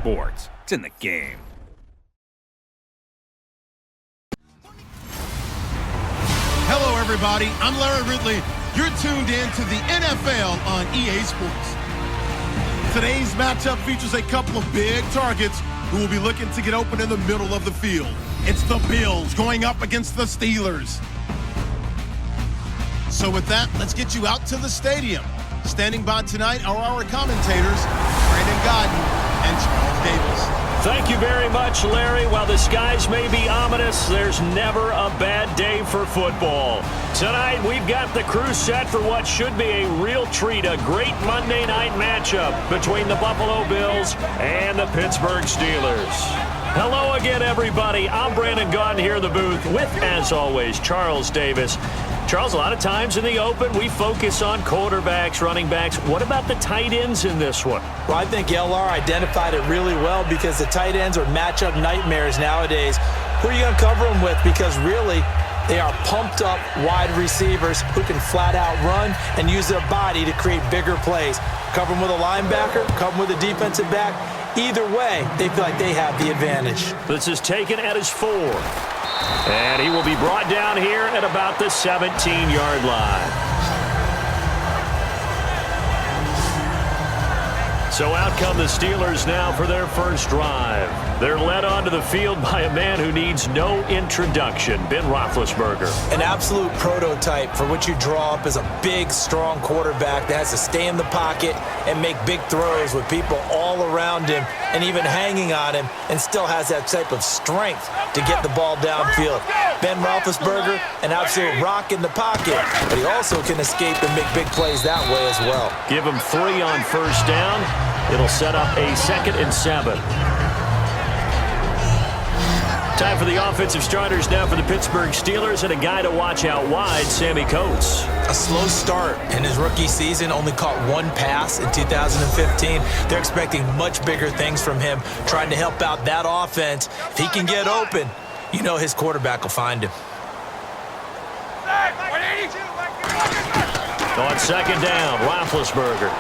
sports. It's in the game. Hello, everybody. I'm Larry Ridley. You're tuned in to the NFL on EA Sports. Today's matchup features a couple of big targets who will be looking to get open in the middle of the field. It's the Bills going up against the Steelers. So with that, let's get you out to the stadium. Standing by tonight are our commentators, Brandon Godden and Charles Davis. Thank you very much, Larry. While the skies may be ominous, there's never a bad day for football. Tonight, we've got the crew set for what should be a real treat, a great Monday night matchup between the Buffalo Bills and the Pittsburgh Steelers. Hello again, everybody. I'm Brandon Gaudin here in the booth with, as always, Charles Davis. Charles, a lot of times in the open, we focus on quarterbacks, running backs. What about the tight ends in this one? Well, I think LR identified it really well because the tight ends are matchup nightmares nowadays. Who are you going to cover them with? Because really, they are pumped up wide receivers who can flat out run and use their body to create bigger plays. Cover them with a linebacker, cover them with a defensive back. Either way, they feel like they have the advantage. This is taken at his 4. And he will be brought down here at about the 17-yard line. So out come the Steelers now for their first drive. They're led onto the field by a man who needs no introduction, Ben Roethlisberger. An absolute prototype for what you draw up as a big, strong quarterback that has to stay in the pocket and make big throws with people all around him and even hanging on him, and still has that type of strength to get the ball downfield. Ben Roethlisberger, an absolute rock in the pocket, but he also can escape and make big plays that way as well. Give him 3 on first down. It'll set up a 2nd and 7. Time for the offensive starters now for the Pittsburgh Steelers, and a guy to watch out wide, Sammy Coates. A slow start in his rookie season, only caught 1 pass in 2015. They're expecting much bigger things from him, trying to help out that offense. If he can get open, you know his quarterback will find him. On 2nd down, Roethlisberger.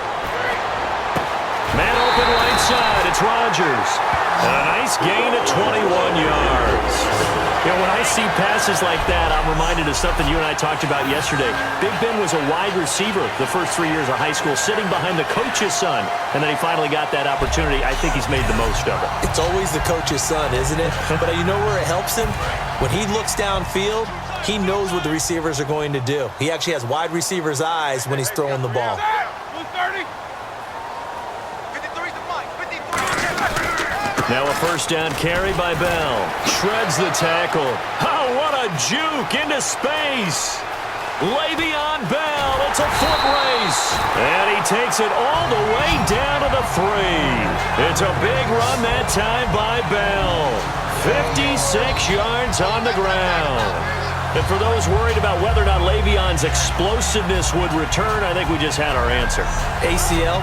Man open right side, it's Rodgers. And a nice gain of 21 yards. You know, when I see passes like that, I'm reminded of something you and I talked about yesterday. Big Ben was a wide receiver the first 3 years of high school, sitting behind the coach's son. And then he finally got that opportunity. I think he's made the most of it. It's always the coach's son, isn't it? But you know where it helps him? When he looks downfield, he knows what the receivers are going to do. He actually has wide receivers' eyes when he's throwing the ball. Now a first down carry by Bell. Shreds the tackle. Oh, what a juke into space. Le'Veon Bell, it's a foot race. And he takes it all the way down to the 3. It's a big run that time by Bell. 56 yards on the ground. And for those worried about whether or not Le'Veon's explosiveness would return, I think we just had our answer. ACL?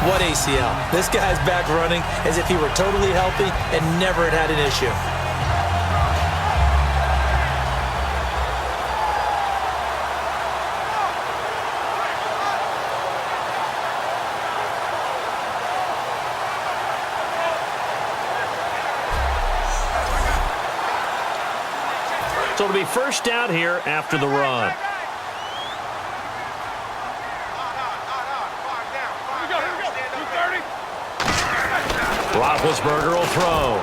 What ACL? This guy's back running as if he were totally healthy and never had an issue. So it'll be first down here after the run. Roethlisberger will throw.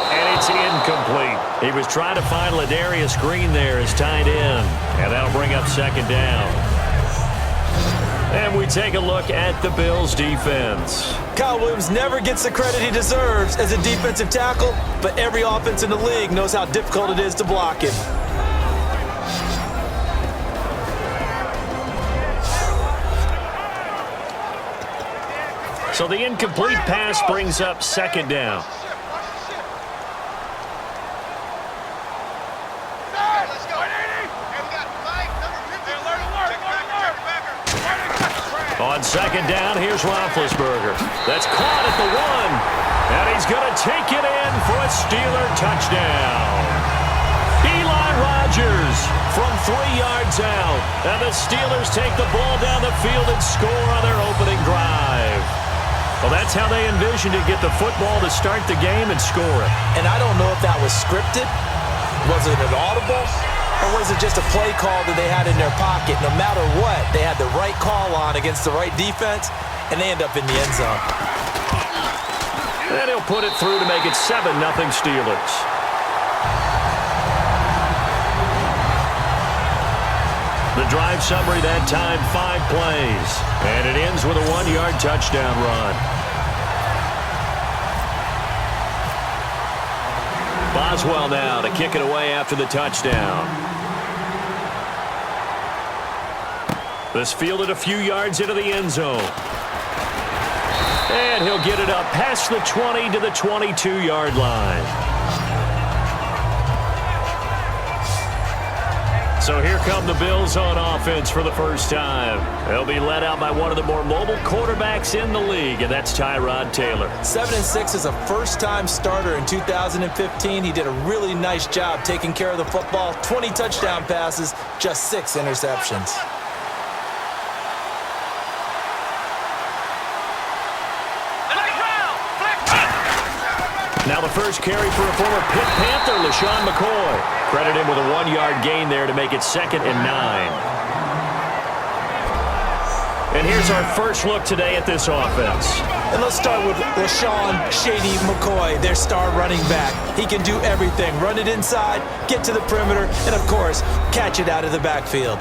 And it's incomplete. He was trying to find Ladarius Green there as tight end. And that'll bring up second down. And we take a look at the Bills' defense. Kyle Williams never gets the credit he deserves as a defensive tackle, but every offense in the league knows how difficult it is to block him. So the incomplete pass brings up second down. On second down, here's Roethlisberger. That's caught at the 1. And he's going to take it in for a Steeler touchdown. Eli Rodgers from 3 yards out. And the Steelers take the ball down the field and score on their opening drive. Well, that's how they envisioned to get the football to start the game and score it. And I don't know if that was scripted. Was it an audible? Or was it just a play call that they had in their pocket? No matter what, they had the right call on against the right defense, and they end up in the end zone. And he'll put it through to make it 7-0 Steelers. The drive summary that time, 5 plays. And it ends with a 1-yard touchdown run. Boswell now to kick it away after the touchdown. This fielded a few yards into the end zone. And he'll get it up past the 20 to the 22-yard line. So here come the Bills on offense for the first time. They'll be led out by one of the more mobile quarterbacks in the league, and that's Tyrod Taylor. 7-6 as a first-time starter in 2015. He did a really nice job taking care of the football. 20 touchdown passes, just 6 interceptions. Now the first carry for a former Pitt Panther, LaShawn McCoy. Credit him with a 1-yard gain there to make it 2nd and 9. And here's our first look today at this offense. And let's start with LaShawn Shady McCoy, their star running back. He can do everything. Run it inside, get to the perimeter, and of course, catch it out of the backfield.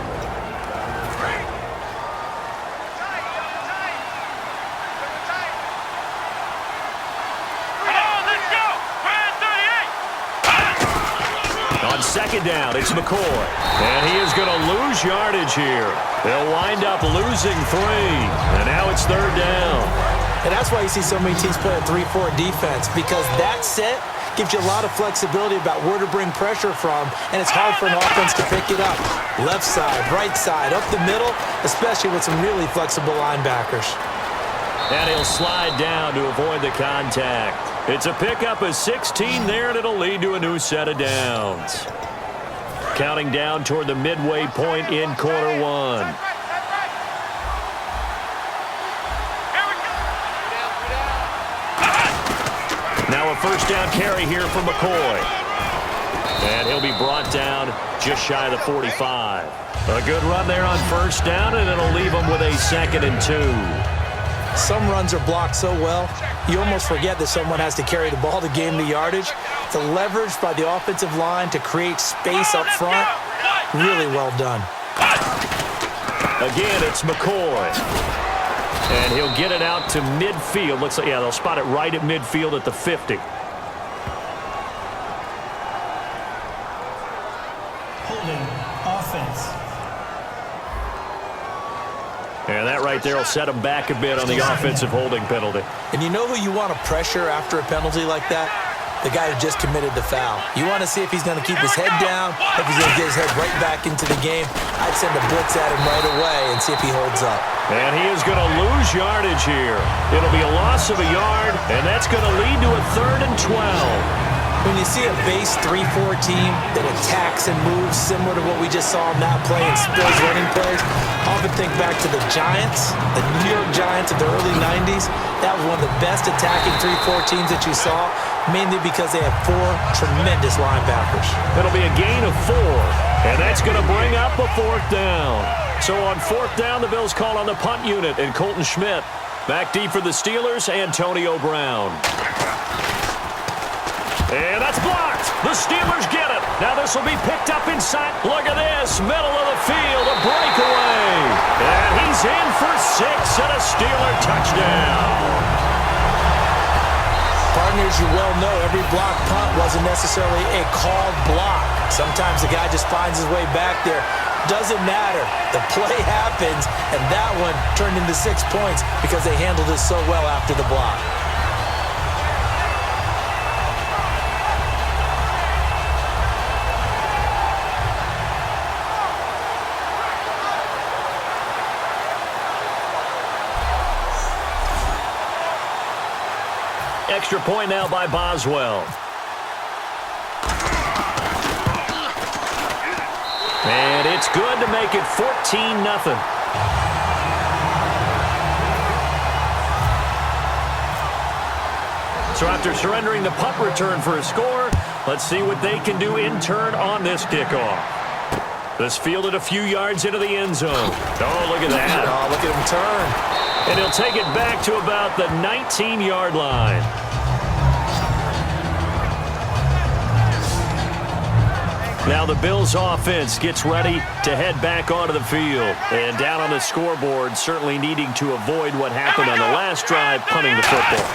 On 2nd down, it's McCoy. And he is going to lose yardage here. They'll wind up losing 3. And now it's 3rd down. And that's why you see so many teams play a 3-4 defense, because that set gives you a lot of flexibility about where to bring pressure from, and it's hard for an offense to pick it up. Left side, right side, up the middle, especially with some really flexible linebackers. And he'll slide down to avoid the contact. It's a pickup of 16 there, and it'll lead to a new set of downs. Counting down toward the midway point in quarter 1. Now a first down carry here for McCoy. And he'll be brought down just shy of the 45. A good run there on first down, and it'll leave him with a 2nd and 2. Some runs are blocked so well, you almost forget that someone has to carry the ball to gain the yardage. The leverage by the offensive line to create space up front, really well done. Again, it's McCoy. And he'll get it out to midfield. Looks like, yeah, they'll spot it right at midfield at the 50. Holding offense. And that right there will set him back a bit on the offensive holding penalty. And you know who you want to pressure after a penalty like that? The guy who just committed the foul. You want to see if he's going to keep his head down, if he's going to get his head right back into the game. I'd send a blitz at him right away and see if he holds up. And he is going to lose yardage here. It'll be a loss of a yard, and that's going to lead to a 3rd and 12. When you see a base 3-4 team that attacks and moves similar to what we just saw in that play and spills running plays, I often think back to the Giants, the New York Giants of the early 90s. That was one of the best attacking 3-4 teams that you saw, mainly because they had 4 tremendous linebackers. It'll be a gain of 4, and that's going to bring up a 4th down. So on 4th down, the Bills call on the punt unit, and Colton Schmidt. Back deep for the Steelers, Antonio Brown. And that's blocked. The Steelers get it. Now this will be picked up inside. Look at this. Middle of the field. A breakaway. And he's in for 6 and a Steeler touchdown. Partners, you well know every block punt wasn't necessarily a called block. Sometimes the guy just finds his way back there. Doesn't matter. The play happens, and that one turned into 6 points because they handled it so well after the block. Extra point now by Boswell. And it's good to make it 14-0. So after surrendering the punt return for a score, let's see what they can do in turn on this kickoff. This fielded a few yards into the end zone. Oh, look at that. Oh, look at him turn. And he'll take it back to about the 19-yard line. Now the Bills offense gets ready to head back onto the field. And down on the scoreboard, certainly needing to avoid what happened on the last drive, punting the football.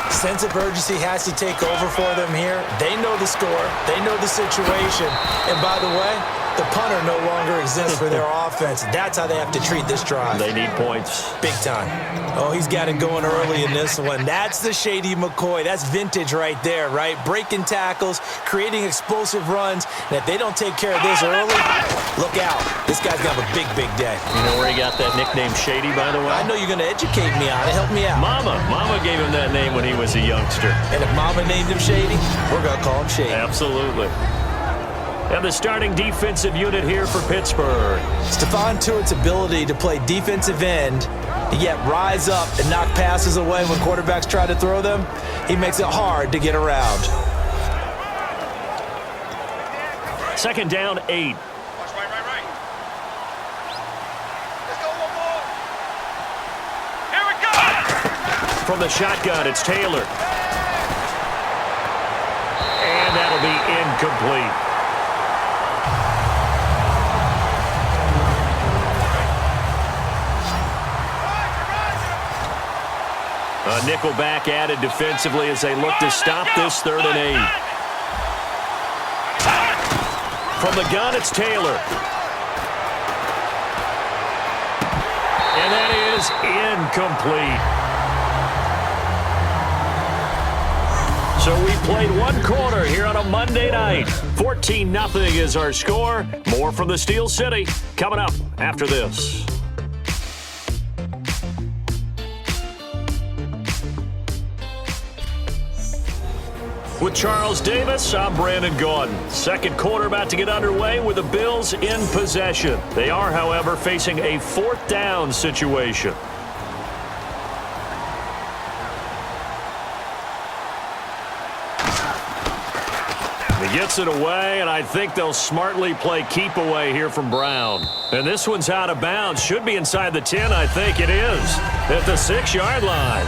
Sense of urgency has to take over for them here. They know the score. They know the situation. And by the way, the punter no longer exists for their offense. That's how they have to treat this drive. They need points. Big time. Oh, he's got it going early in this one. That's the Shady McCoy. That's vintage right there, right? Breaking tackles, creating explosive runs. And if they don't take care of this early, look out. This guy's going to have a big, big day. You know where he got that nickname Shady, by the way? I know you're going to educate me on it. Help me out. Mama gave him that name when he was a youngster. And if Mama named him Shady, we're going to call him Shady. Absolutely. And the starting defensive unit here for Pittsburgh. Stephon Tuitt's ability to play defensive end, yet rise up and knock passes away when quarterbacks try to throw them, he makes it hard to get around. Second down, 8. Watch right. Let's go one more. Here we go. From the shotgun, it's Taylor. And that'll be incomplete. A nickel back added defensively as they look to stop this 3rd and 8. From the gun, it's Taylor. And that is incomplete. So we played one quarter here on a Monday night. 14-0 is our score. More from the Steel City coming up after this. With Charles Davis, I'm Brandon Gaudin. Second quarter about to get underway with the Bills in possession. They are, however, facing a 4th down situation. He gets it away, and I think they'll smartly play keep away here from Brown. And this one's out of bounds. Should be inside the 10, I think it is, at the 6-yard line.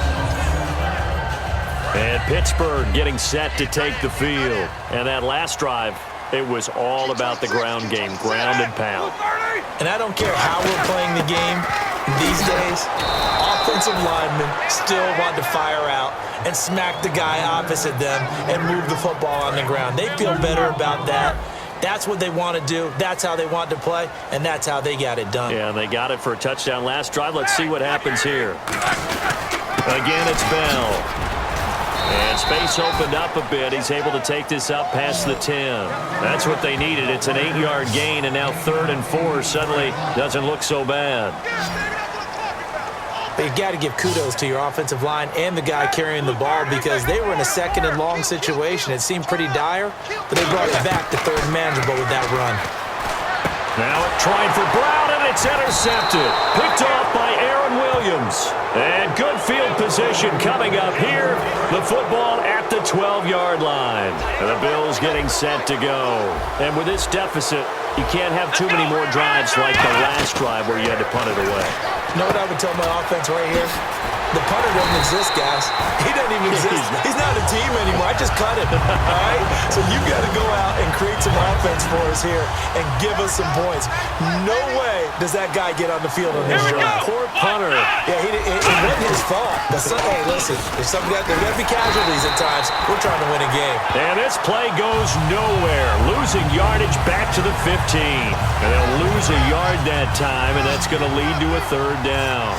And Pittsburgh getting set to take the field. And that last drive, it was all about the ground game, ground and pound. And I don't care how we're playing the game these days, offensive linemen still want to fire out and smack the guy opposite them and move the football on the ground. They feel better about that. That's what they want to do. That's how they want to play, and that's how they got it done. Yeah, and they got it for a touchdown last drive. Let's see what happens here. Again, it's Bell. And space opened up a bit. He's able to take this up past the 10. That's what they needed. It's an 8-yard gain, and now 3rd and 4 suddenly doesn't look so bad. But you've got to give kudos to your offensive line and the guy carrying the ball because they were in a 2nd and long situation. It seemed pretty dire, but they brought it back to 3rd and manageable with that run. Now it tried for Brown, and it's intercepted. Picked off by Aaron Williams. And good field position coming up here. The football at the 12-yard line. And the Bills getting set to go. And with this deficit, you can't have too many more drives like the last drive where you had to punt it away. You know what I would tell my offense right here? The punter doesn't exist, guys. He doesn't even exist. He's not a team anymore. I just cut him, all right? So you got to go out and create some offense for us here and give us some points. No way does that guy get on the field on this drive. Poor punter. Yeah, it wasn't his fault. Hey, listen, there's got to be casualties at times. We're trying to win a game. And this play goes nowhere. Losing yardage back to the 15. And they'll lose a yard that time, and that's going to lead to a 3rd down.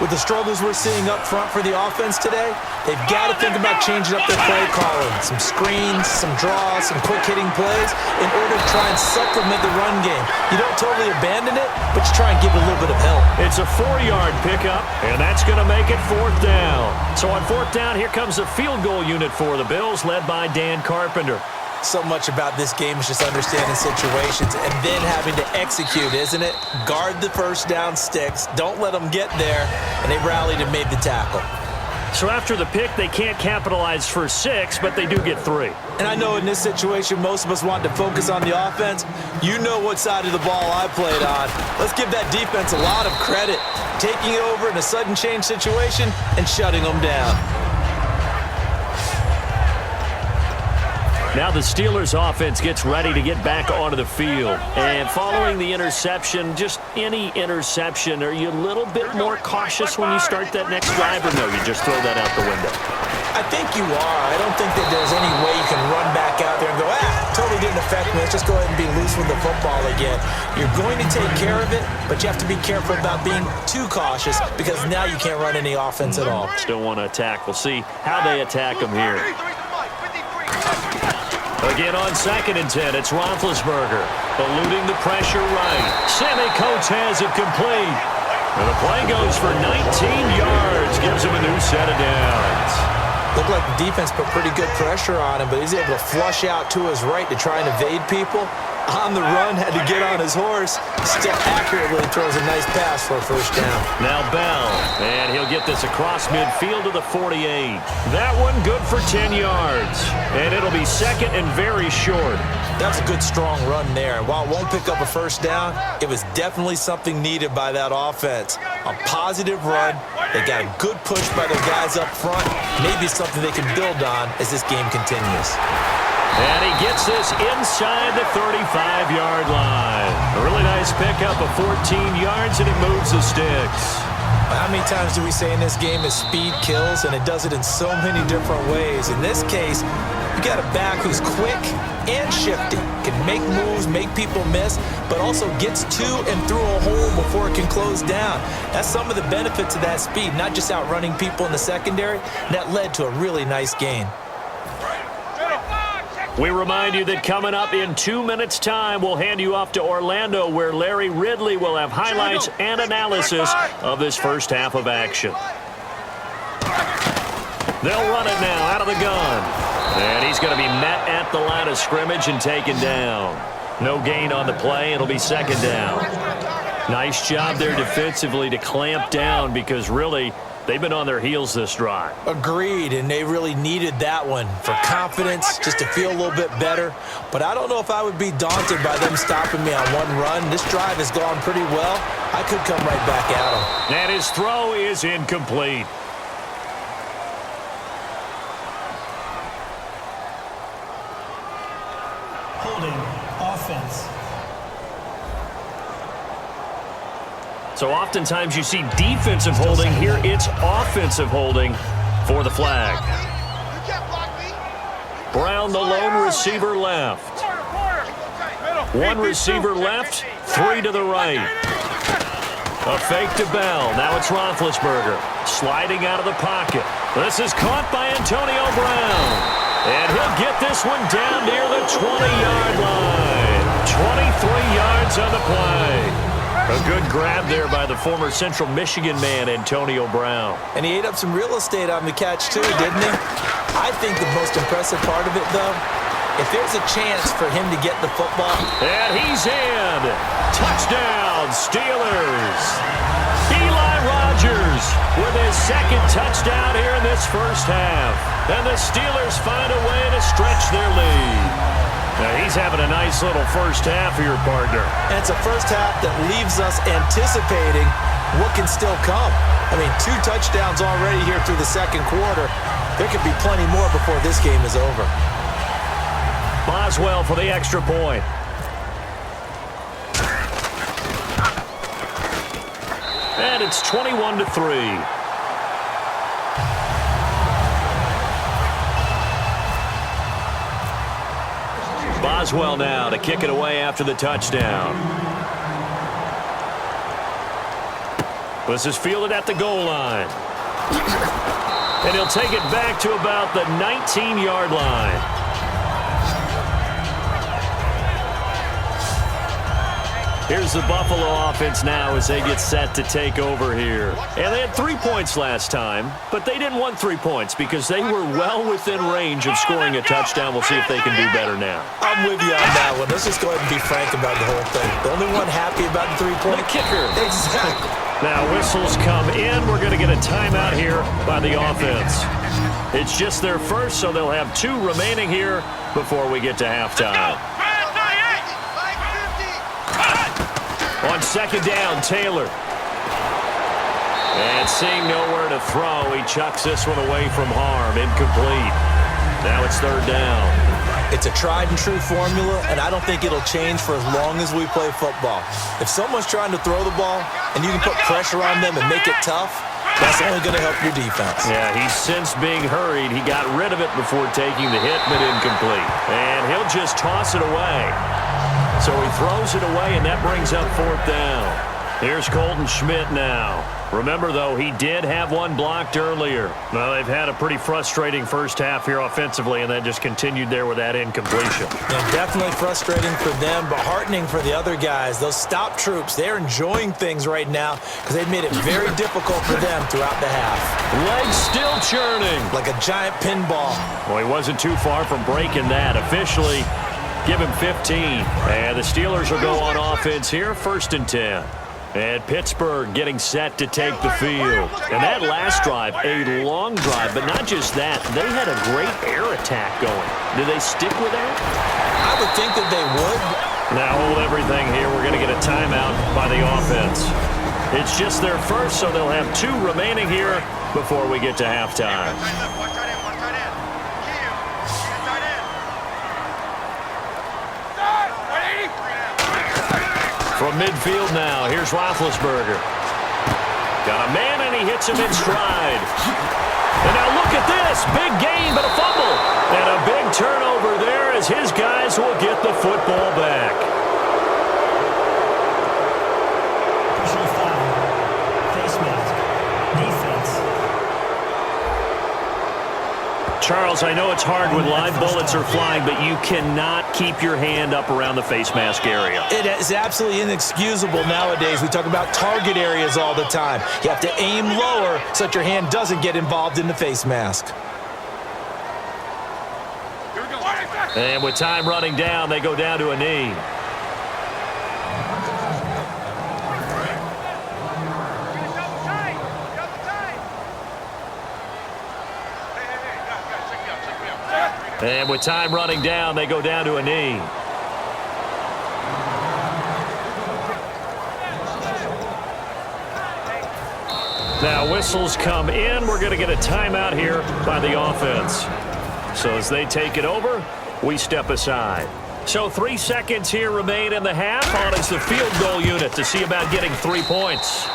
With the struggles we're seeing up front for the offense today, they've got to think about changing up their play calling. Some screens, some draws, some quick-hitting plays in order to try and supplement the run game. You don't totally abandon it, but you try and give it a little bit of help. It's a 4-yard pickup, and that's going to make it 4th down. So on 4th down, here comes a field goal unit for the Bills, led by Dan Carpenter. So much about this game is just understanding situations and then having to execute, isn't it? Guard the 1st down sticks. Don't let them get there. And they rallied and made the tackle. So after the pick, they can't capitalize for 6, but they do get 3. And I know in this situation, most of us want to focus on the offense. You know what side of the ball I played on. Let's give that defense a lot of credit, taking it over in a sudden change situation and shutting them down. Now the Steelers offense gets ready to get back onto the field. And following the interception, just any interception, are you a little bit more cautious when you start that next drive, or no, you just throw that out the window? I think you are. I don't think that there's any way you can run back out there and go, totally didn't affect me. Let's just go ahead and be loose with the football again. You're going to take care of it, but you have to be careful about being too cautious because now you can't run any offense at all. Still want to attack. We'll see how they attack them here. Again on 2nd and 10, it's Roethlisberger, eluding the pressure right. Sammy Coates has it complete. And the play goes for 19 yards, gives him a new set of downs. Looked like the defense put pretty good pressure on him, but he's able to flush out to his right to try and evade people. On the run, had to get on his horse. Still accurately throws a nice pass for a first down. Now Bell, and he'll get this across midfield to the 48. That one good for 10 yards, and it'll be 2nd and very short. That's a good, strong run there. And while it won't pick up a first down, it was definitely something needed by that offense. A positive run. They got a good push by their guys up front. Maybe something they can build on as this game continues. And he gets this inside the 35-yard line. A really nice pickup of 14 yards, and it moves the sticks. How many times do we say in this game that speed kills, and it does it in so many different ways? In this case, you got a back who's quick and shifty, can make moves, make people miss, but also gets to and through a hole before it can close down. That's some of the benefits of that speed, not just outrunning people in the secondary. That led to a really nice gain. We remind you that coming up in 2 minutes' time, we'll hand you off to Orlando, where Larry Ridley will have highlights and analysis of this first half of action. They'll run it now out of the gun. And he's going to be met at the line of scrimmage and taken down. No gain on the play. It'll be 2nd down. Nice job there defensively to clamp down because really they've been on their heels this drive. Agreed, and they really needed that one for confidence, just to feel a little bit better. But I don't know if I would be daunted by them stopping me on one run. This drive has gone pretty well. I could come right back at them. And his throw is incomplete. Holding offense. So oftentimes you see defensive holding. Here it's offensive holding for the flag. Brown, the lone receiver left. One receiver left, 3 to the right. A fake to Bell. Now it's Roethlisberger sliding out of the pocket. This is caught by Antonio Brown. And he'll get this one down near the 20-yard line. 23 yards on the play. A good grab there by the former Central Michigan man, Antonio Brown. And he ate up some real estate on the catch, too, didn't he? I think the most impressive part of it, though, if there's a chance for him to get the football. And he's in. Touchdown, Steelers. Eli Rogers with his 2nd touchdown here in this first half. And the Steelers find a way to stretch their lead. Now he's having a nice little first half here, partner. And it's a first half that leaves us anticipating what can still come. I mean, 2 touchdowns already here through the 2nd quarter. There could be plenty more before this game is over. Boswell for the extra point. And it's 21-3. Boswell now to kick it away after the touchdown. This is fielded at the goal line. And he'll take it back to about the 19-yard line. Here's the Buffalo offense now as they get set to take over here. And they had 3 points last time, but they didn't want 3 points because they were well within range of scoring a touchdown. We'll see if they can do better now. I'm with you on that one. Let's just go ahead and be frank about the whole thing. The only one happy about the 3-point The kicker. Exactly. Now whistles come in. We're going to get a timeout here by the offense. It's just their first, so they'll have 2 remaining here before we get to halftime. On second down, Taylor. And seeing nowhere to throw, he chucks this one away from harm. Incomplete. Now it's third down. It's a tried-and-true formula, and I don't think it'll change for as long as we play football. If someone's trying to throw the ball and you can put pressure on them and make it tough, that's only going to help your defense. Yeah, he's since being hurried. He got rid of it before taking the hit, but incomplete. And he'll just toss it away. So he throws it away, and that brings up fourth down. Here's Colton Schmidt now. Remember, though, he did have one blocked earlier. Well, they've had a pretty frustrating first half here offensively, and then just continued there with that incompletion. Yeah, definitely frustrating for them, but heartening for the other guys. Those stop troops, they're enjoying things right now because they've made it very difficult for them throughout the half. Legs still churning. Like a giant pinball. Well, he wasn't too far from breaking that. Officially, give him 15. And the Steelers will go on offense here, 1st and 10. And Pittsburgh getting set to take the field. And that last drive, a long drive, but not just that. They had a great air attack going. Do they stick with that? I would think that they would. Now hold everything here. We're going to get a timeout by the offense. It's just their first, so they'll have 2 remaining here before we get to halftime. From midfield now, here's Roethlisberger. Got a man, and he hits him in stride. And now look at this. Big gain, but a fumble. And a big turnover there as his guys will get the football back. Personal foul. Face mask. Defense. Charles, I know it's hard when live bullets are flying, but you cannot keep your hand up around the face mask area. It is absolutely inexcusable nowadays. We talk about target areas all the time. You have to aim lower so that your hand doesn't get involved in the face mask. And with time running down, they go down to a knee. And with time running down, they go down to a knee. Now whistles come in. We're going to get a timeout here by the offense. So as they take it over, we step aside. So 3 seconds here remain in the half. On is the field goal unit to see about getting 3 points.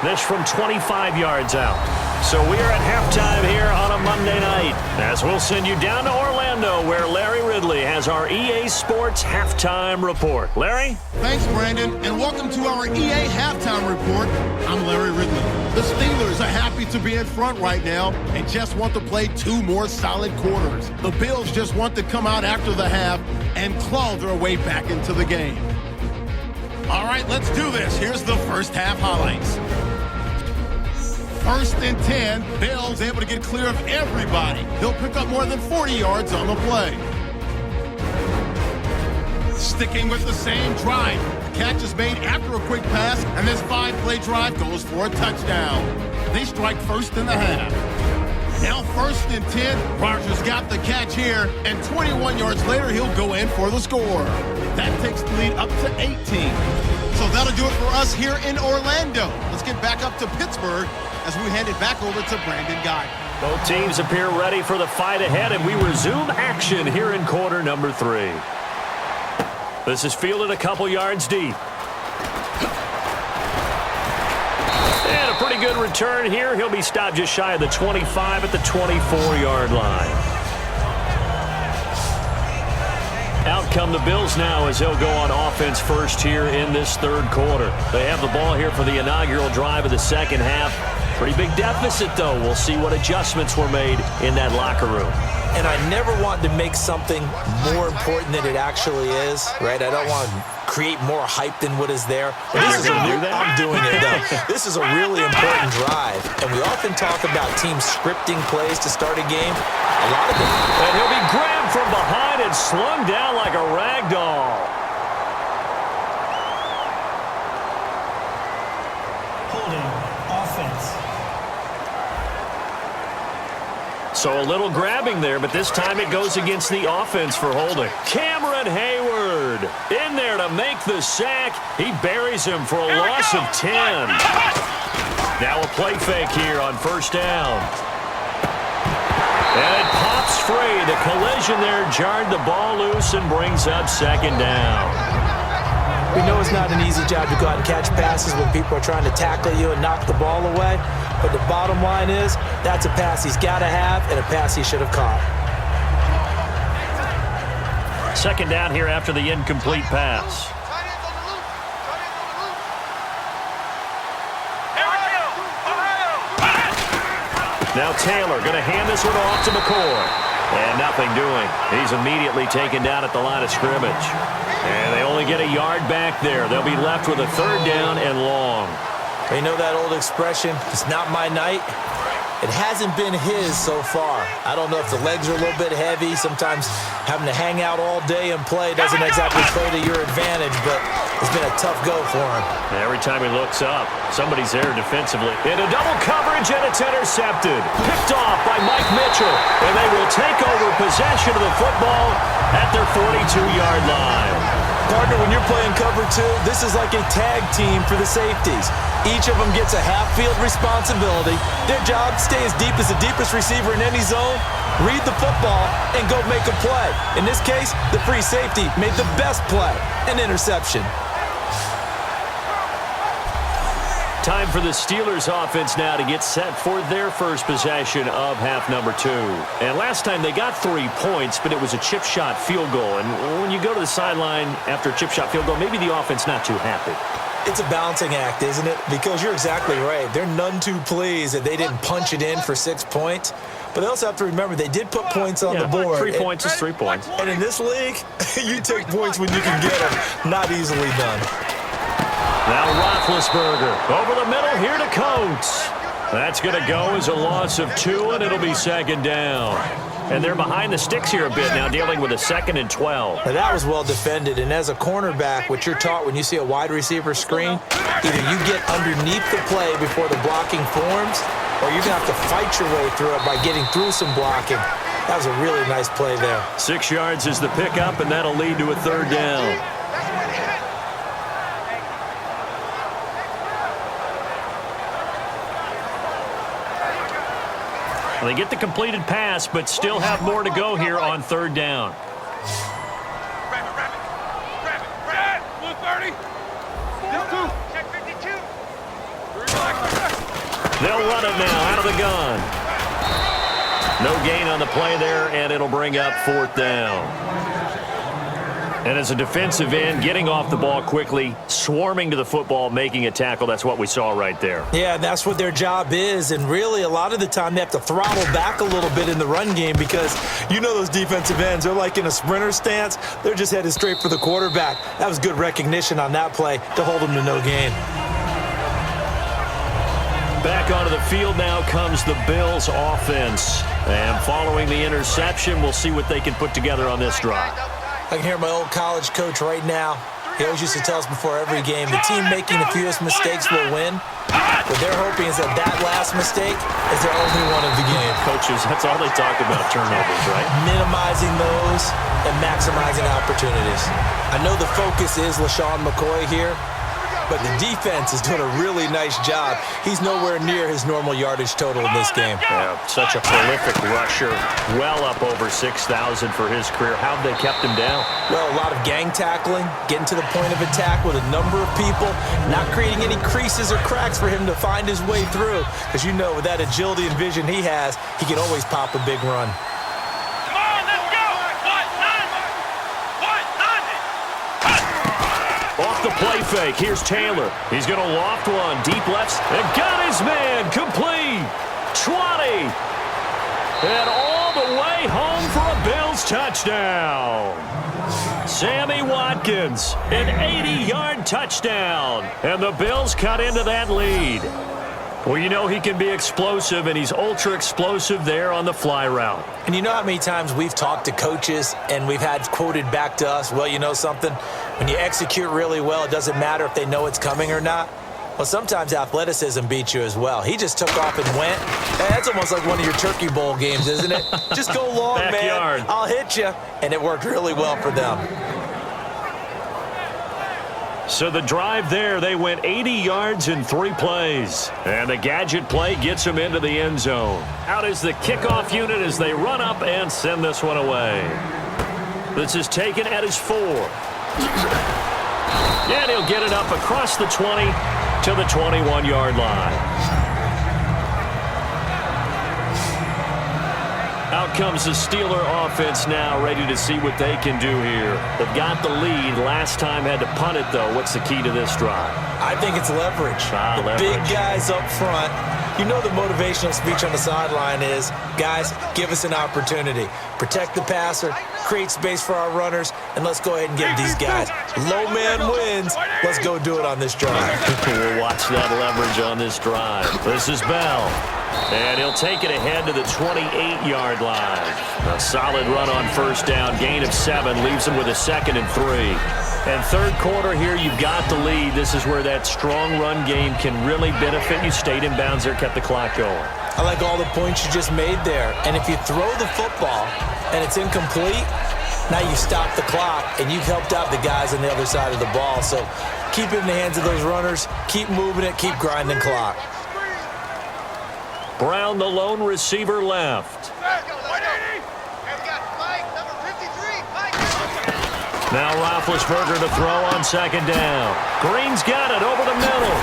This from 25 yards out. So we are at halftime here on a Monday night, as we'll send you down to Orlando, where Larry Ridley has our EA Sports Halftime Report. Larry? Thanks, Brandon, and welcome to our EA Halftime Report. I'm Larry Ridley. The Steelers are happy to be in front right now and just want to play 2 more solid quarters. The Bills just want to come out after the half and claw their way back into the game. All right, let's do this. Here's the first half highlights. 1st and 10, Bills able to get clear of everybody. He'll pick up more than 40 yards on the play. Sticking with the same drive. The catch is made after a quick pass, and this 5-play drive goes for a touchdown. They strike first in the half. Now 1st and 10, Rodgers got the catch here, and 21 yards later, he'll go in for the score. That takes the lead up to 18. So that'll do it for us here in Orlando. Let's get back up to Pittsburgh as we hand it back over to Brandon Guy. Both teams appear ready for the fight ahead, and we resume action here in quarter number 3. This is fielded a couple yards deep. And a pretty good return here. He'll be stopped just shy of the 25 at the 24-yard line. Out come the Bills now as they'll go on offense first here in this 3rd quarter. They have the ball here for the inaugural drive of the second half. Pretty big deficit, though. We'll see what adjustments were made in that locker room. And I never want to make something more important than it actually is, right? I don't want to create more hype than what is there. But You're going to do that? I'm doing it, though. This is a really important drive, and we often talk about teams scripting plays to start a game. A lot of them. And he'll be grabbed from behind and slung down like a rag doll. Holding So a little grabbing there, but this time it goes against the offense for holding. Cameron Hayward in there to make the sack. He buries him for a loss of 10. Now a play fake here on first down. And it pops free. The collision there jarred the ball loose and brings up second down. We know it's not an easy job to go out and catch passes when people are trying to tackle you and knock the ball away. But the bottom line is, that's a pass he's got to have and a pass he should have caught. Second down here after the incomplete pass. Now Taylor going to hand this one off to McCoy. And nothing doing. He's immediately taken down at the line of scrimmage. And they only get a yard back there. They'll be left with a third down and long. You know that old expression, it's not my night? It hasn't been his so far. I don't know if the legs are a little bit heavy. Sometimes having to hang out all day and play doesn't exactly play to your advantage, but it's been a tough go for him. And every time he looks up, somebody's there defensively. Into double coverage, and it's intercepted. Picked off by Mike Mitchell, and they will take over possession of the football at their 42-yard line. Partner, when you're playing cover two, this is like a tag team for the safeties. Each of them gets a half-field responsibility. Their job, stay as deep as the deepest receiver in any zone, read the football, and go make a play. In this case, the free safety made the best play, an interception. Time for the Steelers offense now to get set for their first possession of half number 2. And last time they got 3 points, but it was a chip shot field goal. And when you go to the sideline after a chip shot field goal, maybe the offense not too happy. It's a balancing act, isn't it? Because you're exactly right. They're none too pleased that they didn't punch it in for 6 points. But they also have to remember they did put points on the board. 3 points is 3 points. And in this league, you take points when you can get them. Not easily done. Now Roethlisberger over the middle here to Coates. That's going to go as a loss of 2, and it'll be second down. And they're behind the sticks here a bit now, dealing with a 2nd and 12. Now that was well defended, and as a cornerback, what you're taught when you see a wide receiver screen, either you get underneath the play before the blocking forms, or you're going to have to fight your way through it by getting through some blocking. That was a really nice play there. 6 yards is the pickup, and that'll lead to a third down. They get the completed pass, but still have more to go here on third down. Blue 30. This 2. Check 52. They'll run it now out of the gun. No gain on the play there, and it'll bring up fourth down. And as a defensive end, getting off the ball quickly, swarming to the football, making a tackle, that's what we saw right there. Yeah, that's what their job is, and really a lot of the time they have to throttle back a little bit in the run game because you know those defensive ends, they're like in a sprinter stance. They're just headed straight for the quarterback. That was good recognition on that play to hold them to no gain. Back onto the field now comes the Bills offense. And following the interception, we'll see what they can put together on this drive. I can hear my old college coach right now. He always used to tell us before every game, the team making the fewest mistakes will win. What they're hoping is that last mistake is their only one of the game. Coaches, that's all they talk about, turnovers, right? Minimizing those and maximizing opportunities. I know the focus is LaShawn McCoy here, but the defense is doing a really nice job. He's nowhere near his normal yardage total in this game. Yeah, such a prolific rusher, well up over 6,000 for his career. How'd they kept him down? Well, a lot of gang tackling, getting to the point of attack with a number of people, not creating any creases or cracks for him to find his way through. Because you know, with that agility and vision he has, he can always pop a big run. Off the play fake, here's Taylor. He's going to loft one, deep left, and got his man, complete. 20. And all the way home for a Bills touchdown. Sammy Watkins, an 80-yard touchdown. And the Bills cut into that lead. Well, you know he can be explosive, and he's ultra-explosive there on the fly route. And you know how many times we've talked to coaches and we've had quoted back to us, well, you know something? When you execute really well, it doesn't matter if they know it's coming or not. Well, sometimes athleticism beats you as well. He just took off and went. Hey, that's almost like one of your Turkey Bowl games, isn't it? Just go long, Backyard. man. I'll hit you. And it worked really well for them. So the drive there, they went 80 yards in 3 plays. And the gadget play gets them into the end zone. Out is the kickoff unit as they run up and send this one away. This is taken at his 4. And he'll get it up across the 20 to the 21-yard line. Out comes the Steeler offense now, ready to see what they can do here. They've got the lead. Last time had to punt it, though. What's the key to this drive? I think it's leverage. Leverage. Big guys up front. You know the motivational speech on the sideline is, guys, give us an opportunity. Protect the passer, create space for our runners, and let's go ahead and give these guys. Low man wins. Let's go do it on this drive. We'll watch that leverage on this drive. This is Bell. And he'll take it ahead to the 28-yard line. A solid run on first down. Gain of 7 leaves him with a 2nd and 3. And third quarter here, you've got the lead. This is where that strong run game can really benefit you. Stayed in bounds there, kept the clock going. I like all the points you just made there. And if you throw the football and it's incomplete, now you stop the clock and you've helped out the guys on the other side of the ball. So keep it in the hands of those runners. Keep moving it. Keep grinding clock. Brown, the lone receiver, left. Now Roethlisberger to throw on second down. Green's got it over the middle.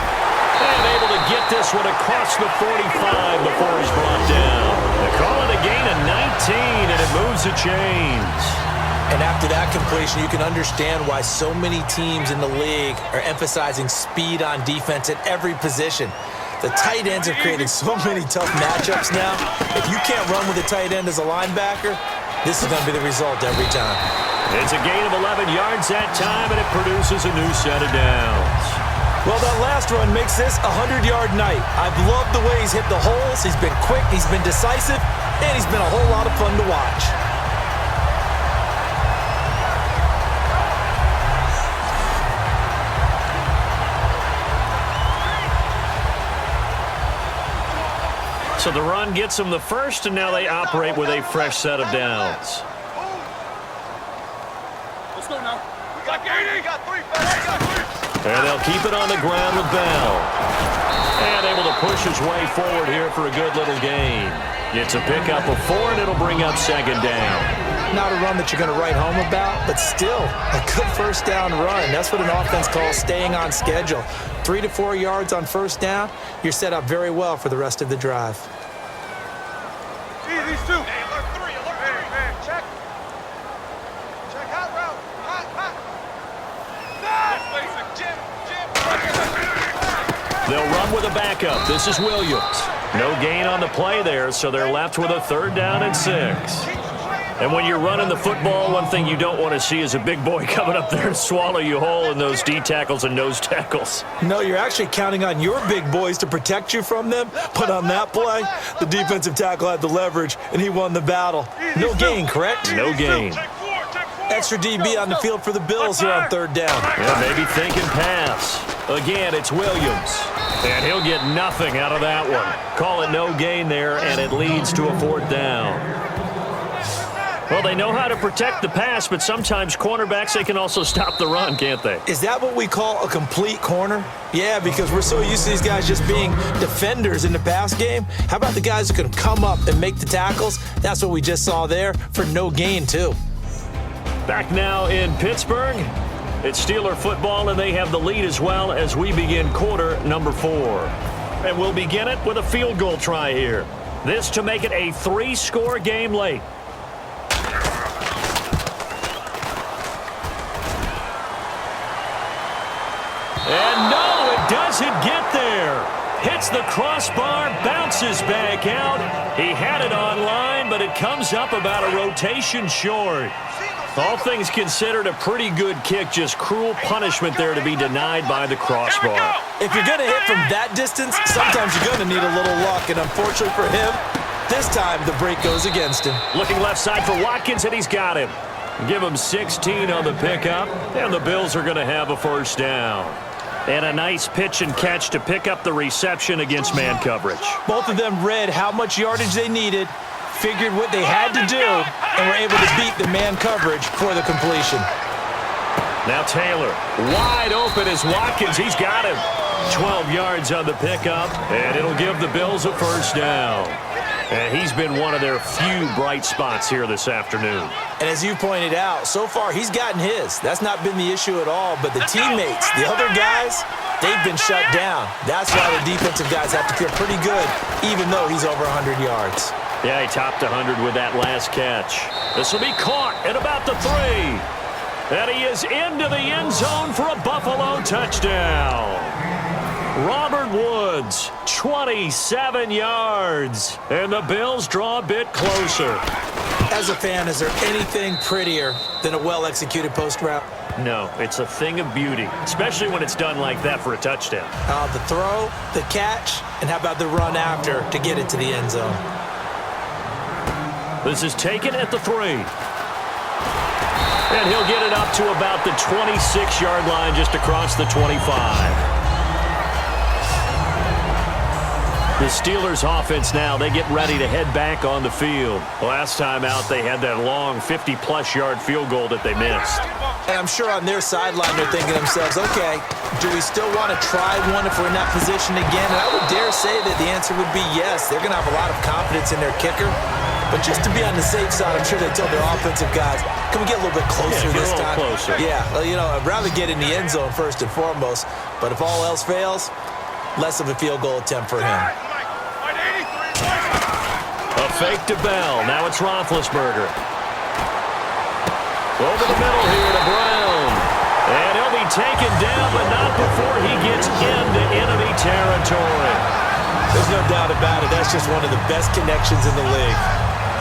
And able to get this one across the 45 before he's brought down. They call it a gain of 19, and it moves the chains. And after that completion, you can understand why so many teams in the league are emphasizing speed on defense at every position. The tight ends have created so many tough matchups now. If you can't run with a tight end as a linebacker, this is going to be the result every time. It's a gain of 11 yards that time, and it produces a new set of downs. Well, that last run makes this a 100-yard night. I've loved the way he's hit the holes. He's been quick, he's been decisive, and he's been a whole lot of fun to watch. So the run gets them the first, and now they operate with a fresh set of downs. Let's go now. We got 80. We got 3. And they'll keep it on the ground with Bell. And able to push his way forward here for a good little gain. Gets a pickup of 4, and it'll bring up second down. Not a run that you're going to write home about, but still a good first down run. That's what an offense calls staying on schedule. 3 to 4 yards on first down, you're set up very well for the rest of the drive. See these 2. Hey, alert 3, alert 3. Hey, check. Check hot route. Hot. Jim. They'll run with a backup. This is Williams. No gain on the play there, so they're left with a 3rd down and 6. And when you're running the football, one thing you don't want to see is a big boy coming up there and swallow you whole in those D tackles and nose tackles. No, you're actually counting on your big boys to protect you from them. But on that play, the defensive tackle had the leverage, and he won the battle. No gain, correct? No gain. Extra DB on the field for the Bills here on 3rd down. Yeah, maybe thinking pass. Again, it's Williams. And he'll get nothing out of that one. Call it no gain there, and it leads to a 4th down. Well, they know how to protect the pass, but sometimes cornerbacks, they can also stop the run, can't they? Is that what we call a complete corner? Yeah, because we're so used to these guys just being defenders in the pass game. How about the guys who can come up and make the tackles? That's what we just saw there for no gain, too. Back now in Pittsburgh. It's Steeler football, and they have the lead as well as we begin quarter number 4. And we'll begin it with a field goal try here. This to make it a 3-score game late. And no, it doesn't get there. Hits the crossbar, bounces back out. He had it on line, but it comes up about a rotation short. All things considered, a pretty good kick, just cruel punishment there to be denied by the crossbar. If you're going to hit from that distance, sometimes you're going to need a little luck, and unfortunately for him, this time the break goes against him. Looking left side for Watkins, and he's got him. Give him 16 on the pickup, and the Bills are going to have a 1st down. And a nice pitch and catch to pick up the reception against man coverage. Both of them read how much yardage they needed, figured what they had to do, and were able to beat the man coverage for the completion. Now Taylor, wide open as Watkins. He's got him. 12 yards on the pickup, and it'll give the Bills a first down. And he's been one of their few bright spots here this afternoon. And as you pointed out, so far he's gotten his. That's not been the issue at all. But the teammates, the other guys, they've been shut down. That's why the defensive guys have to feel pretty good, even though he's over 100 yards. Yeah, he topped 100 with that last catch. This will be caught at about the 3. And he is into the end zone for a Buffalo touchdown. Robert Woods, 27 yards. And the Bills draw a bit closer. As a fan, is there anything prettier than a well-executed post route? No, it's a thing of beauty, especially when it's done like that for a touchdown. The throw, the catch, and how about the run after to get it to the end zone? This is taken at the 3. And he'll get it up to about the 26-yard line, just across the 25. The Steelers offense now, they get ready to head back on the field. Last time out, they had that long 50-plus yard field goal that they missed. And I'm sure on their sideline, they're thinking to themselves, okay, do we still want to try one if we're in that position again? And I would dare say that the answer would be yes. They're going to have a lot of confidence in their kicker. But just to be on the safe side, I'm sure they told their offensive guys, can we get a little bit closer this time? Closer. Yeah, well, you know, I'd rather get in the end zone first and foremost. But if all else fails, less of a field goal attempt for him. A fake to Bell. Now it's Roethlisberger. Over the middle here to Brown. And he'll be taken down, but not before he gets into enemy territory. There's no doubt about it. That's just one of the best connections in the league.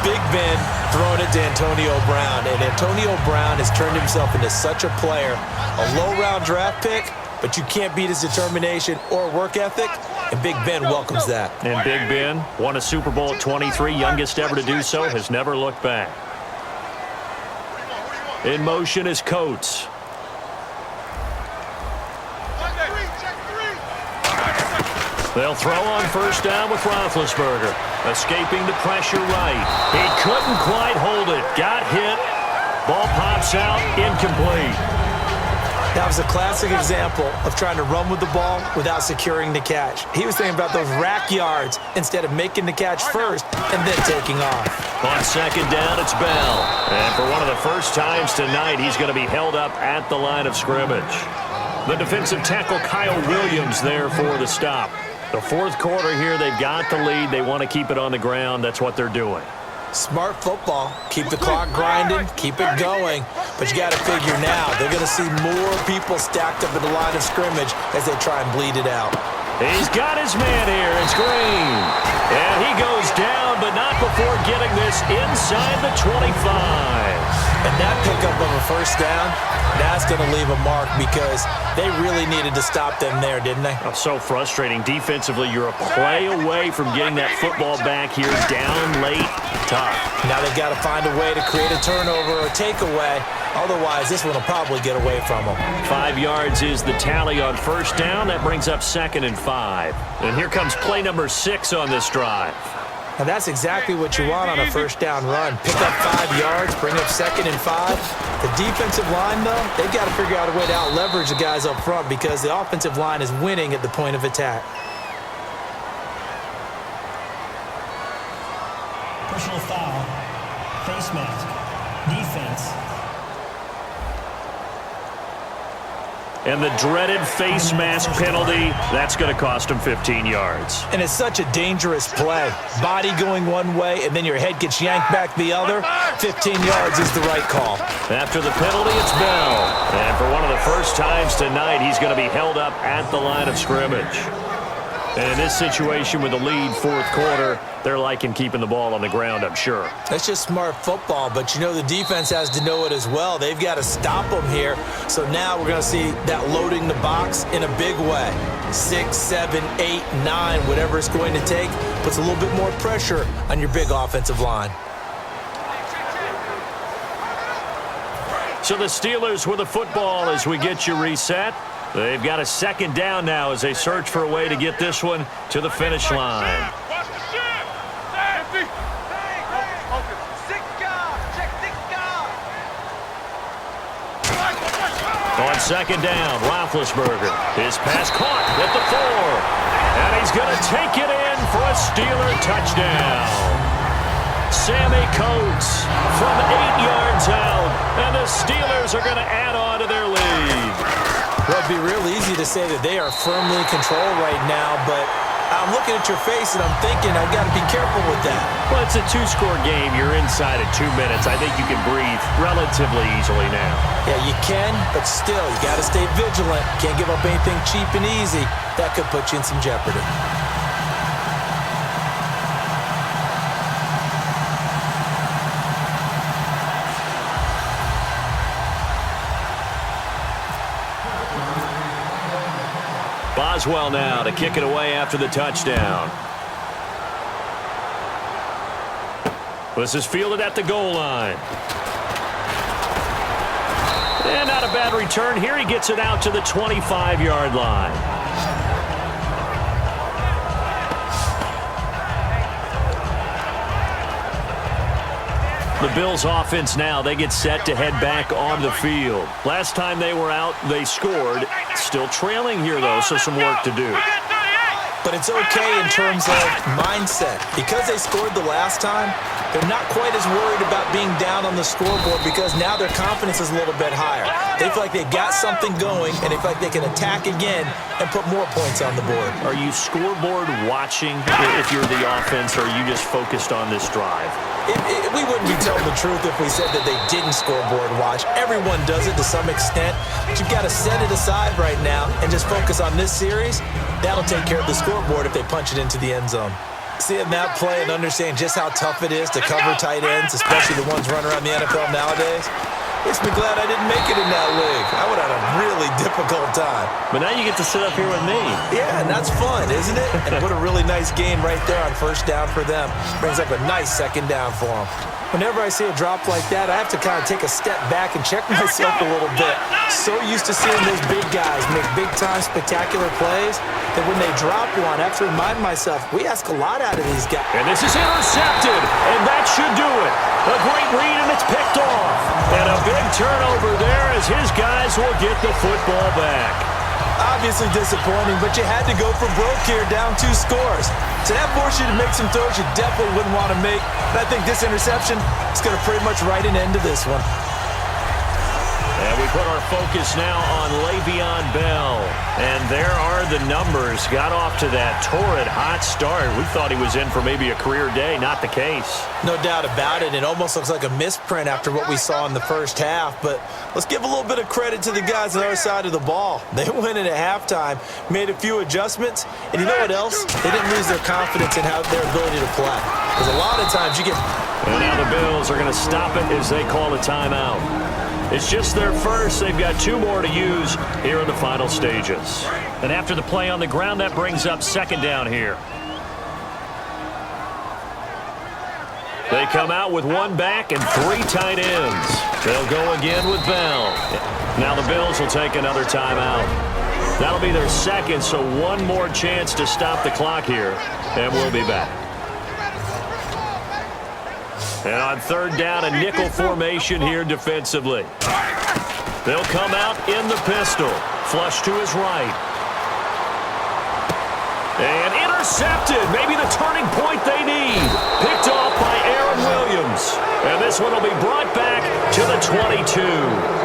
Big Ben throwing it to Antonio Brown. And Antonio Brown has turned himself into such a player. A low-round draft pick, but you can't beat his determination or work ethic. And Big Ben welcomes that. And Big Ben won a Super Bowl at 23, youngest ever to do so, has never looked back. In motion is Coates. They'll throw on first down with Roethlisberger. Escaping the pressure right. He couldn't quite hold it. Got hit. Ball pops out. Incomplete. That was a classic example of trying to run with the ball without securing the catch. He was thinking about those rack yards instead of making the catch first and then taking off. On second down, it's Bell. And for one of the first times tonight, he's going to be held up at the line of scrimmage. The defensive tackle, Kyle Williams, there for the stop. The fourth quarter here, they've got the lead. They want to keep it on the ground. That's what they're doing. Smart football. Keep the clock grinding. Keep it going. But you got to figure now, they're going to see more people stacked up at the line of scrimmage as they try and bleed it out. He's got his man here. It's Green. And he goes down, but not before getting this inside the 25. And that pickup of a first down, that's going to leave a mark because they really needed to stop them there, didn't they? Oh, so frustrating. Defensively, you're a play away from getting that football back here, down late, tough. Now they've got to find a way to create a turnover or takeaway. Otherwise, this one will probably get away from them. 5 yards is the tally on first down. That brings up 2nd and 5. And here comes play number 6 on this drive. And that's exactly what you want on a first down run. Pick up 5 yards, bring up 2nd and 5. The defensive line, though, they've got to figure out a way to out-leverage the guys up front because the offensive line is winning at the point of attack. Personal foul. Face mask. Defense. And the dreaded face mask penalty, that's going to cost him 15 yards. And it's such a dangerous play. Body going one way, and then your head gets yanked back the other. 15 yards is the right call. After the penalty, it's Bell. And for one of the first times tonight, he's going to be held up at the line of scrimmage. And in this situation with the lead fourth quarter, they're liking keeping the ball on the ground, I'm sure. That's just smart football, but you know the defense has to know it as well. They've got to stop them here. So now we're going to see that loading the box in a big way. 6, 7, 8, 9, whatever it's going to take, puts a little bit more pressure on your big offensive line. So the Steelers with the football as we get you reset. They've got a second down now as they search for a way to get this one to the finish line. On second down, Roethlisberger. His pass caught at the 4. And he's going to take it in for a Steeler touchdown. Sammy Coates from 8 yards out. And the Steelers are going to add on to their lead. Well, it'd be real easy to say that they are firmly in control right now, but I'm looking at your face and I'm thinking I've got to be careful with that. Well, it's a 2-score game. You're inside at 2 minutes. I think you can breathe relatively easily now. Yeah, you can, but still, you got to stay vigilant. Can't give up anything cheap and easy. That could put you in some jeopardy. Boswell now to kick it away after the touchdown. This is fielded at the goal line. And not a bad return here. He gets it out to the 25-yard line. The Bills offense now, they get set to head back on the field. Last time they were out, they scored. Still trailing here, though, so some work to do. But it's okay in terms of mindset. Because they scored the last time, they're not quite as worried about being down on the scoreboard because now their confidence is a little bit higher. They feel like they've got something going, and they feel like they can attack again and put more points on the board. Are you scoreboard watching if you're the offense, or are you just focused on this drive? We wouldn't be telling the truth if we said that they didn't scoreboard watch. Everyone does it to some extent, but you've got to set it aside right now and just focus on this series. That'll take care of the scoreboard if they punch it into the end zone. Seeing that play and understanding just how tough it is to cover tight ends, especially the ones running around the NFL nowadays, makes me glad I didn't make it in that league. I would have had a really difficult time. But now you get to sit up here with me. Yeah, and that's fun, isn't it? And what a really nice gain right there on first down for them. Brings up a nice second down for them. Whenever I see a drop like that, I have to kind of take a step back and check myself a little bit. So used to seeing those big guys make big-time spectacular plays that when they drop one, I have to remind myself, we ask a lot out of these guys. And this is intercepted, and that should do it. A great read, and it's picked off. And a big turnover there as his guys will get the football back. Obviously disappointing, but you had to go for broke here, down 2 scores. So that forced you to make some throws you definitely wouldn't want to make. But I think this interception is going to pretty much write an end to this one. And we put our focus now on Le'Veon Bell. And there are the numbers. Got off to that torrid hot start. We thought he was in for maybe a career day. Not the case. No doubt about it. It almost looks like a misprint after what we saw in the first half. But let's give a little bit of credit to the guys on the other side of the ball. They went in at halftime, made a few adjustments. And you know what else? They didn't lose their confidence in their ability to play. Because a lot of times you get... And now the Bills are going to stop it as they call a timeout. It's just their first. They've got 2 more to use here in the final stages. And after the play on the ground, that brings up second down here. They come out with 1 back and 3 tight ends. They'll go again with Bell. Now the Bills will take another timeout. That'll be their second, so 1 more chance to stop the clock here. And we'll be back. And on third down, a nickel formation here defensively. They'll come out in the pistol. Flush to his right. And intercepted. Maybe the turning point they need. Picked off by Aaron Williams. And this one will be brought back to the 22.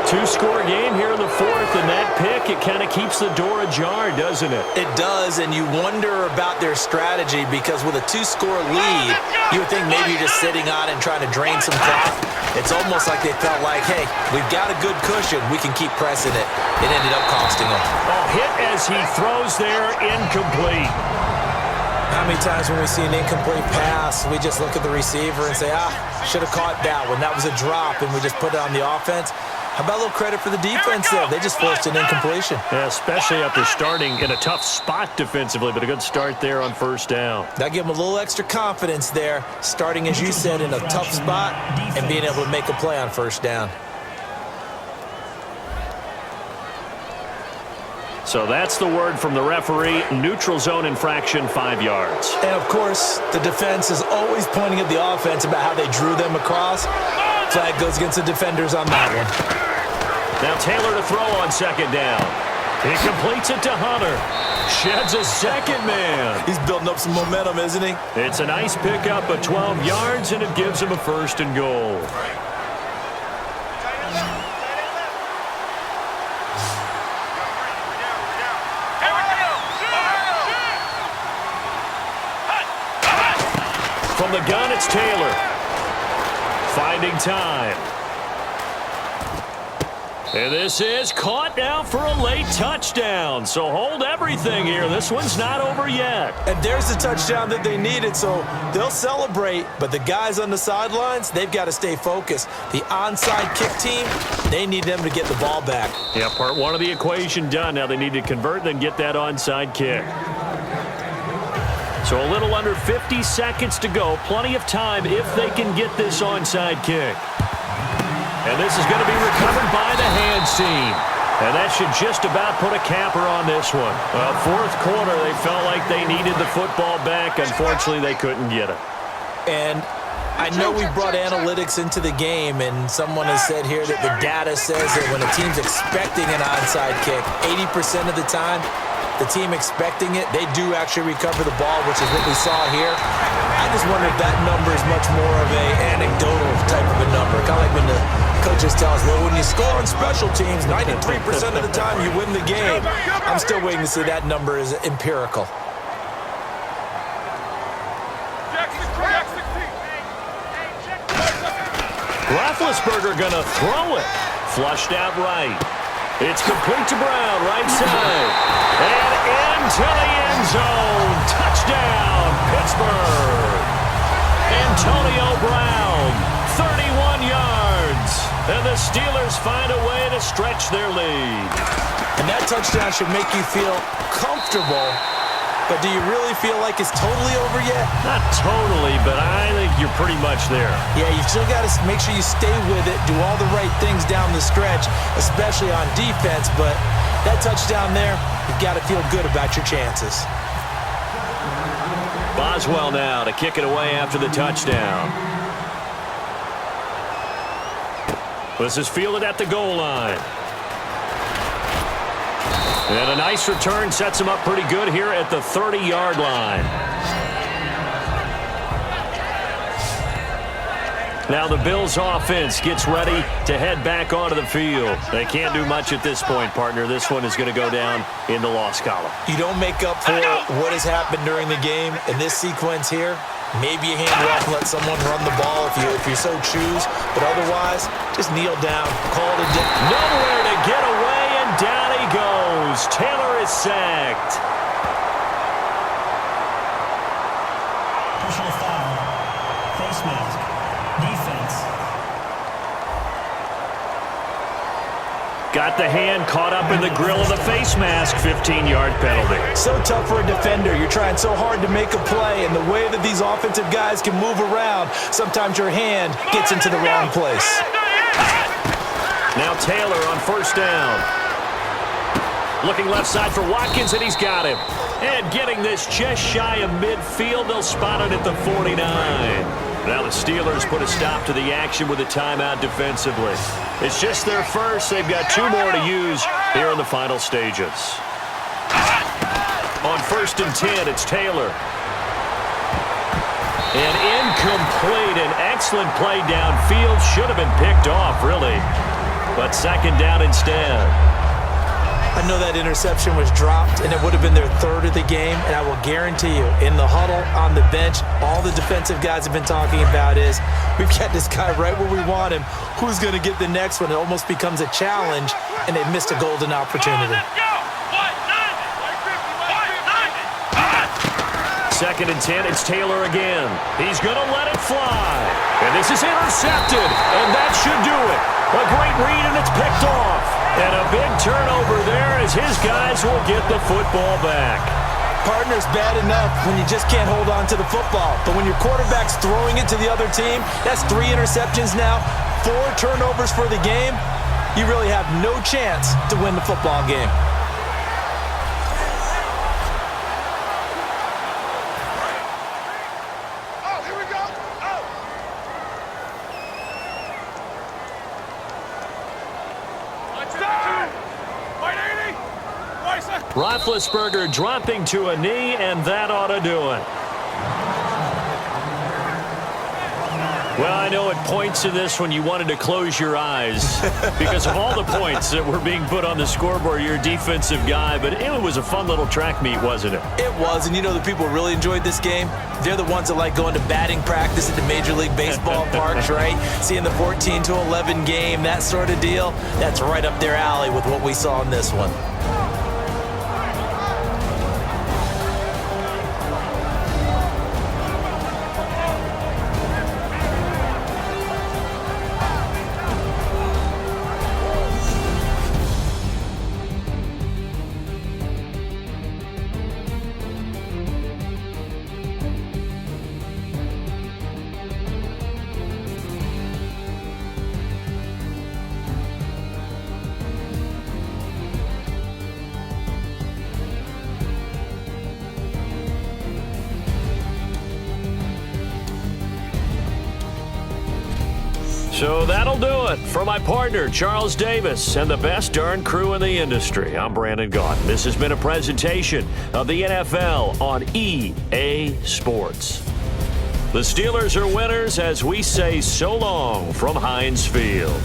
2-score game here in the 4th, and that pick, it kind of keeps the door ajar, doesn't it? It does, and you wonder about their strategy because with a 2-score lead, you would think maybe you're just sitting on it and trying to drain some clock. It's almost like they felt like, hey, we've got a good cushion. We can keep pressing it. It ended up costing them. Oh, hit as he throws there, incomplete. How many times when we see an incomplete pass, we just look at the receiver and say, should have caught that one. That was a drop, and we just put it on the offense. How about a little credit for the defense there? They just forced an incompletion. Yeah, especially after starting in a tough spot defensively, but a good start there on first down. That gave them a little extra confidence there, starting, as you said, in a tough spot and being able to make a play on first down. So that's the word from the referee. Neutral zone infraction, 5 yards. And, of course, the defense is always pointing at the offense about how they drew them across. Flag goes against the defenders on that one. Now Taylor to throw on second down. He completes it to Hunter. Sheds a second man. He's building up some momentum, isn't he? It's a nice pickup of 12 yards, and it gives him a 1st and goal. From the gun, it's Taylor. Finding time. And this is caught now for a late touchdown. So hold everything here. This one's not over yet. And there's the touchdown that they needed, so they'll celebrate. But the guys on the sidelines, they've got to stay focused. The onside kick team, they need them to get the ball back. Yeah, part one of the equation done. Now they need to convert and then get that onside kick. So a little under 50 seconds to go. Plenty of time if they can get this onside kick. And this is going to be recovered by the hands team. And that should just about put a capper on this one. Well, 4th quarter, they felt like they needed the football back. Unfortunately, they couldn't get it. And I know we brought analytics into the game, and someone has said here that the data says that when a team's expecting an onside kick, 80% of the time, the team expecting it, they do actually recover the ball, which is what we saw here. I just wonder if that number is much more of a anecdotal type of a number. Kind of like when the coaches tell us, well, when you score on special teams, 93% of the time you win the game. I'm still waiting to see that number is empirical. Roethlisberger going to throw it. Flushed out right. It's complete to Brown, right side. And into the end zone. Touchdown, Pittsburgh. Antonio Brown, 31 yards. And the Steelers find a way to stretch their lead. And that touchdown should make you feel comfortable. But do you really feel like it's totally over yet? Not totally, but I think you're pretty much there. Yeah, you still got to make sure you stay with it, do all the right things down the stretch, especially on defense. But that touchdown there, you've got to feel good about your chances. Boswell now to kick it away after the touchdown. This is fielded at the goal line. And a nice return sets him up pretty good here at the 30-yard line. Now the Bills offense gets ready to head back onto the field. They can't do much at this point, partner. This one is going to go down in the loss column. You don't make up for what has happened during the game in this sequence here. Maybe you hand it off and let someone run the ball if you so choose. But otherwise, just kneel down, call it a day. Nowhere to get away, and down he goes. Taylor is sacked. Personal foul. Face mask. Defense. Got the hand caught up in the grill of the face mask. 15-yard penalty. So tough for a defender. You're trying so hard to make a play, and the way that these offensive guys can move around, sometimes your hand gets into the wrong place. Now Taylor on 1st down. Looking left side for Watkins, and he's got him. And getting this just shy of midfield, they'll spot it at the 49. Now the Steelers put a stop to the action with a timeout defensively. It's just their first. They've got 2 more to use here in the final stages. On 1st and 10, it's Taylor. And incomplete. An excellent play downfield. Should have been picked off, really. But 2nd down instead. I know that interception was dropped, and it would have been their 3rd of the game, and I will guarantee you, in the huddle, on the bench, all the defensive guys have been talking about is, we've got this guy right where we want him. Who's going to get the next one? It almost becomes a challenge, and they missed a golden opportunity. 2nd and 10, it's Taylor again. He's going to let it fly. And this is intercepted, and that should do it. A great read, and it's picked off. And a big turnover there as his guys will get the football back. Partner's bad enough when you just can't hold on to the football. But when your quarterback's throwing it to the other team, that's 3 interceptions now, 4 turnovers for the game. You really have no chance to win the football game. Roethlisberger dropping to a knee, and that ought to do it. Well, I know at points in this when you wanted to close your eyes because of all the points that were being put on the scoreboard. You're a defensive guy, but it was a fun little track meet, wasn't it? It was, and you know the people who really enjoyed this game? They're the ones that like going to batting practice at the Major League Baseball parks, right? Seeing the 14-11 game, that sort of deal. That's right up their alley with what we saw in this one. So that'll do it. For my partner, Charles Davis, and the best darn crew in the industry, I'm Brandon Gaudin. This has been a presentation of the NFL on EA Sports. The Steelers are winners as we say so long from Heinz Field.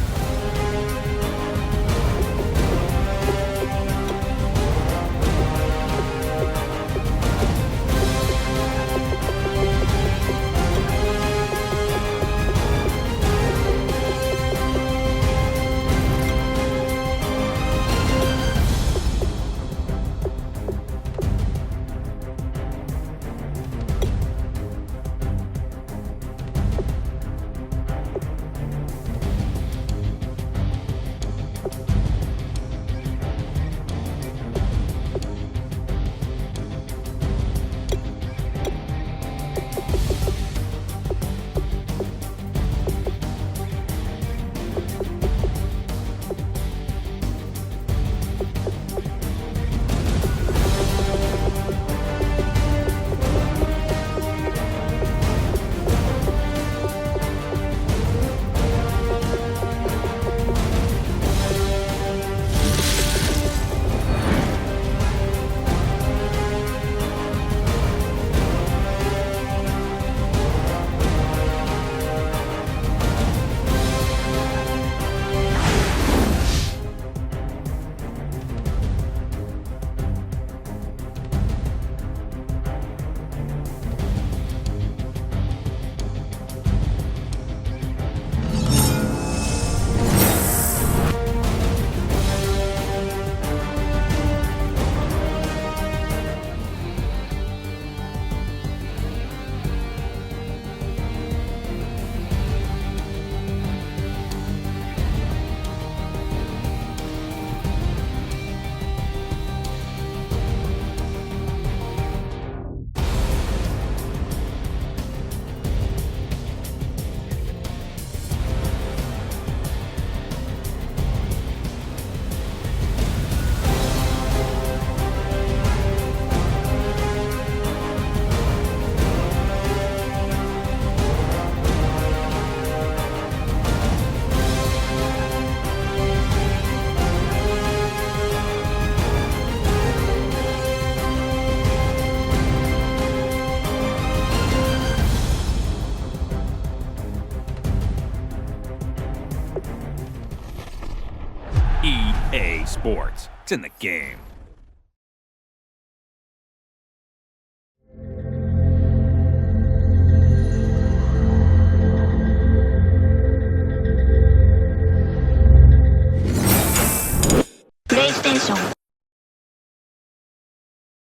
EA Sports. It's in the game.